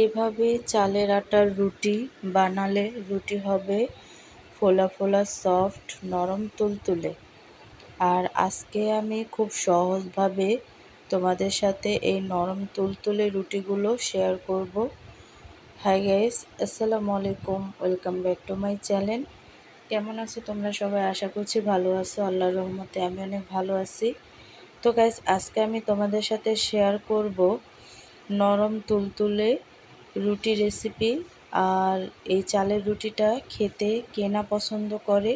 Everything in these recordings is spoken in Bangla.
এভাবে চালের আটার রুটি বানালে রুটি হবে ফোলা ফোলা সফট নরম তুলতুলে। আর আজকে আমি খুব সহজভাবে তোমাদের সাথে এই নরম তুলতুলে রুটিগুলো শেয়ার করব। হাই গাইস, আসসালামু আলাইকুম, welcome back to my channel. কেমন আছো তোমরা সবাই? আশা করছি ভালো আছো। আল্লাহর রহমতে আমি অনেক ভালো আছি। তো গাইস, আজকে আমি তোমাদের সাথে শেয়ার করব নরম তুলতুলে রুটি রেসিপি। আর এই চালের রুটিটা খেতে কে না পছন্দ করে,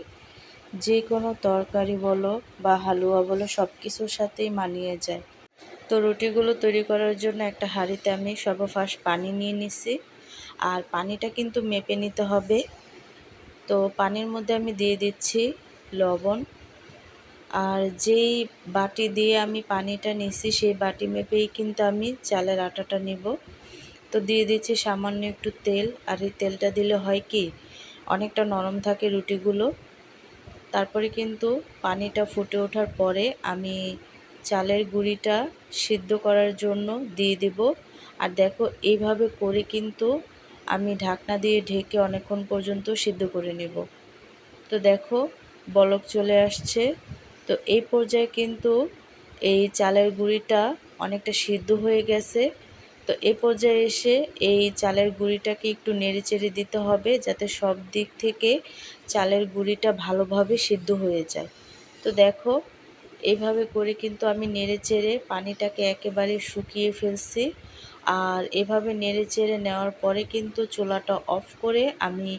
যে কোনো তরকারি বলো বা হালুয়া বলো সব কিছুর সাথেই মানিয়ে যায়। তো রুটিগুলো তৈরি করার জন্য একটা হাঁড়িতে আমি সর্বফার্স্ট পানি নিয়ে নিছি। আর পানিটা কিন্তু মেপে নিতে হবে। তো পানির মধ্যে আমি দিয়ে দিচ্ছি লবণ। আর যেই বাটি দিয়ে আমি পানিটা নিছি সেই বাটি মেপেই কিন্তু আমি চালের আটাটা নিব। তো দিয়ে দিচ্ছি সামান্য একটু তেল। আর এই তেলটা দিলে হয় কি, অনেকটা নরম থাকে রুটিগুলো। তারপরে কিন্তু পানিটা ফুটে ওঠার পরে আমি চালের গুঁড়িটা সিদ্ধ করার জন্য দিয়ে দেব। আর দেখো, এইভাবে করে কিন্তু আমি ঢাকনা দিয়ে ঢেকে অনেকক্ষণ পর্যন্ত সিদ্ধ করে নেব। তো দেখো, বলক চলে আসছে। তো এই পর্যায়ে কিন্তু এই চালের গুঁড়িটা অনেকটা সিদ্ধ হয়ে গেছে। তো এই পর্যায়ে এসে এই চালের গুঁড়িটাকে একটু নেড়েচেড়ে দিতে হবে, যাতে সব দিক থেকে চালের গুঁড়িটা ভালোভাবে সিদ্ধ হয়ে যায়। তো দেখো, এইভাবে করে কিন্তু আমি নেড়েচেড়ে পানিটাকে একেবারে শুকিয়ে ফেলছি। আর এভাবে নেড়েচেড়ে নেওয়ার পরে কিন্তু চুলাটা অফ করে আমি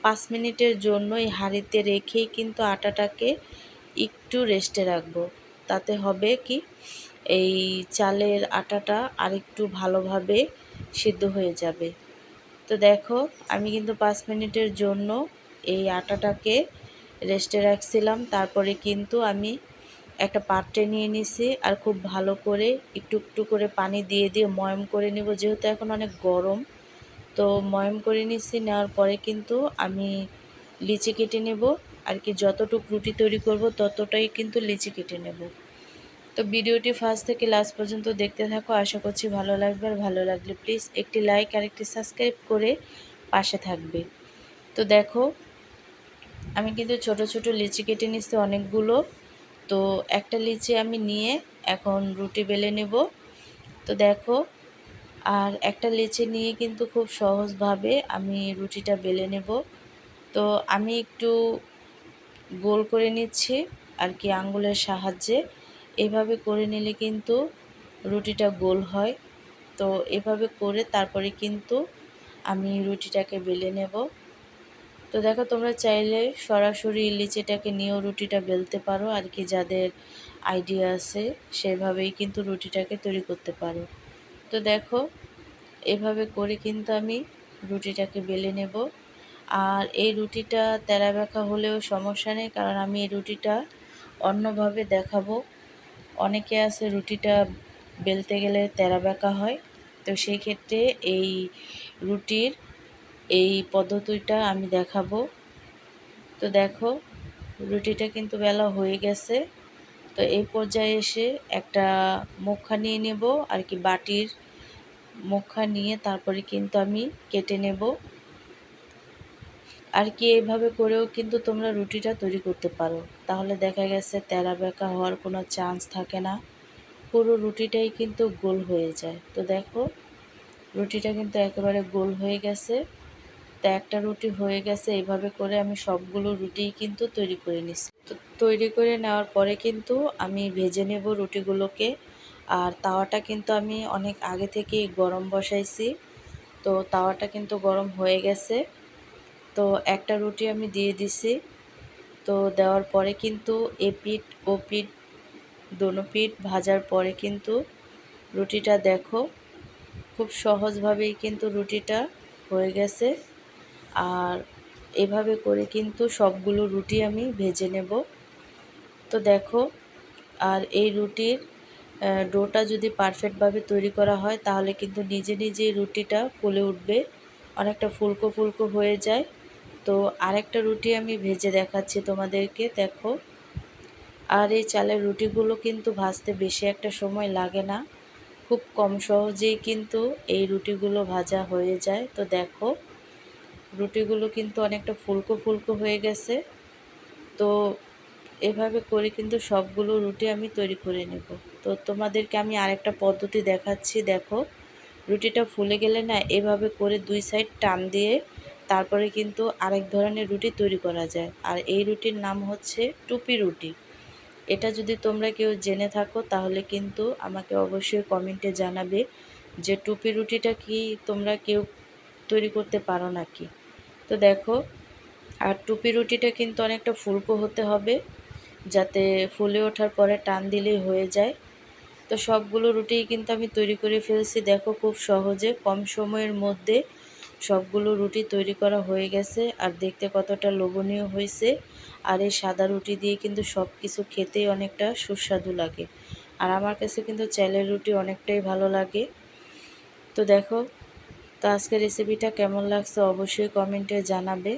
5 মিনিটের জন্য এই হাঁড়িতে রেখেই কিন্তু আটাটাকে একটু রেস্টে রাখবো। তাতে হবে কি, এই চালের আটাটা আরেকটু ভালোভাবে সিদ্ধ হয়ে যাবে। তো দেখো, আমি কিন্তু 5 মিনিটের জন্য এই আটাটাকে রেস্টে রাখছিলাম। তারপরে কিন্তু আমি একটা পাত্রে নিয়ে নিছি। আর খুব ভালো করে একটু একটু করে পানি দিয়ে দিয়ে ময়ম করে নিব, যেহেতু এখন অনেক গরম। তো ময়ম করে নিছি। নেওয়ার পরে কিন্তু আমি লিচি কেটে নেব। আর কি, যতটুকু রুটি তৈরি করব ততটাই কিন্তু লিচি কেটে নেব। তো ভিডিওটি ফার্স্ট থেকে লাস্ট পর্যন্ত দেখতে থাকো, আশা করছি ভালো লাগবে। আর ভালো লাগলে প্লিজ একটি লাইক আর একটি সাবস্ক্রাইব করে পাশে থাকবে। তো দেখো, আমি কিন্তু ছোট ছোট লিচি কেটে নিচ্ছি অনেকগুলো। তো একটা লিচি আমি নিয়ে এখন রুটি বেলে নেব। তো দেখো, আর একটা লিচি নিয়ে কিন্তু খুব সহজভাবে আমি রুটিটা বেলে নেব। তো আমি একটু গোল করে নিচ্ছি আর কি, আঙ্গুলের সাহায্যে। এভাবে করে নিলে কিন্তু রুটিটা গোল হয়। তো এভাবে করে তারপরে কিন্তু আমি রুটিটাকে বেলে নেব। তো দেখো, তোমরা চাইলে সরাসরি লিচিটাকে নিয়েও রুটিটা বেলতে পারো আর কি, যাদের আইডিয়া আছে সেভাবেই কিন্তু রুটিটাকে তৈরি করতে পারো। তো দেখো, এভাবে করে কিন্তু আমি রুটিটাকে বেলে নেব। আর এই রুটিটা তেরা বেঁকা হলেও সমস্যা নেই, কারণ আমি এই রুটিটা অন্যভাবে দেখাবো। অনেকে আছে রুটিটা বেলতে গেলে তেরা বেঁকা হয়। তো সেই ক্ষেত্রে এই রুটির এই পদ্ধতিটা আমি দেখাবো। তো দেখো, রুটিটা কিন্তু বেলা হয়ে গেছে। তো এই পর্যায়ে এসে একটা মুখা নিয়ে নেব আর কি, বাটির মুখা নিয়ে তারপরে কিন্তু আমি কেটে নেব আর কি। এইভাবে করেও কিন্তু তোমরা রুটিটা তৈরি করতে পারো। তাহলে দেখা গেছে তেরা বেঁকা হওয়ার কোনো চান্স থাকে না, পুরো রুটিটাই কিন্তু গোল হয়ে যায়। তো দেখো, রুটিটা কিন্তু একেবারে গোল হয়ে গেছে। তো একটা রুটি হয়ে গেছে। এইভাবে করে আমি সবগুলো রুটিই কিন্তু তৈরি করে নিচ্ছি। তো তৈরি করে নেওয়ার পরে কিন্তু আমি ভেজে নেব রুটিগুলোকে। আর তাওয়াটা কিন্তু আমি অনেক আগে থেকেই গরম বসাইছি। তো তাওয়াটা কিন্তু গরম হয়ে গেছে। তো একটা রুটি আমি দিয়ে দিছি। তো দেওয়ার পরে কিন্তু এপিঠ ওপিঠ দোনো পিঠ ভাজার পরে কিন্তু রুটিটা দেখো, খুব সহজভাবেই কিন্তু রুটিটা হয়ে গেছে। আর এভাবে করে কিন্তু সবগুলো রুটি আমি ভেজে নেব। তো দেখো, আর এই রুটির ডোটা যদি পারফেক্টভাবে তৈরি করা হয় তাহলে কিন্তু নিজে নিজেই রুটিটা ফুলে উঠবে, অনেকটা ফুলকো ফুলকো হয়ে যায়। তো আরেকটা রুটি আমি ভেজে দেখাচ্ছি তোমাদেরকে, দেখো। আর এই চালের রুটিগুলো কিন্তু ভাজতে বেশি একটা সময় লাগে না, খুব কম সহজেই কিন্তু এই রুটিগুলো ভাজা হয়ে যায়। তো দেখো রুটিগুলো কিন্তু অনেকটা ফুলকো ফুলকো হয়ে গেছে। তো এভাবে করে কিন্তু সবগুলো রুটি আমি তৈরি করে নেব। তো তোমাদেরকে আমি আরেকটা পদ্ধতি দেখাচ্ছি। দেখো রুটিটা ফুলে গেলে না এভাবে করে দুই সাইড টান দিয়ে তারপরে কিন্তু আরেক ধরনের রুটি তৈরি করা যায়। আর এই রুটির নাম হচ্ছে টুপি রুটি। এটা যদি তোমরা কেউ জেনে থাকো তাহলে কিন্তু আমাকে অবশ্যই কমেন্টে জানাবে যে টুপি রুটিটা কি তোমরা কেউ তৈরি করতে পারো নাকি। তো দেখো আর টুপি রুটিটা কিন্তু অনেকটা ফুলকো হতে হবে, যাতে ফুলে ওঠার পরে টান দিলেই হয়ে যায়। তো সবগুলো রুটিই কিন্তু আমি তৈরি করে ফেলছি। দেখো খুব সহজে কম সময়ের মধ্যে সবগুলো রুটি তৈরি করা হয়ে গেছে আর দেখতে কতটা লোভনীয় হয়েছে। আর এই সাদা রুটি দিয়ে কিন্তু সব কিছু খেতেই অনেকটা সুস্বাদু লাগে। আর আমার কাছে কিন্তু চালের রুটি অনেকটাই ভালো লাগে। তো দেখো, তো আজকের রেসিপিটা কেমন লাগছে অবশ্যই কমেন্টে জানাবে।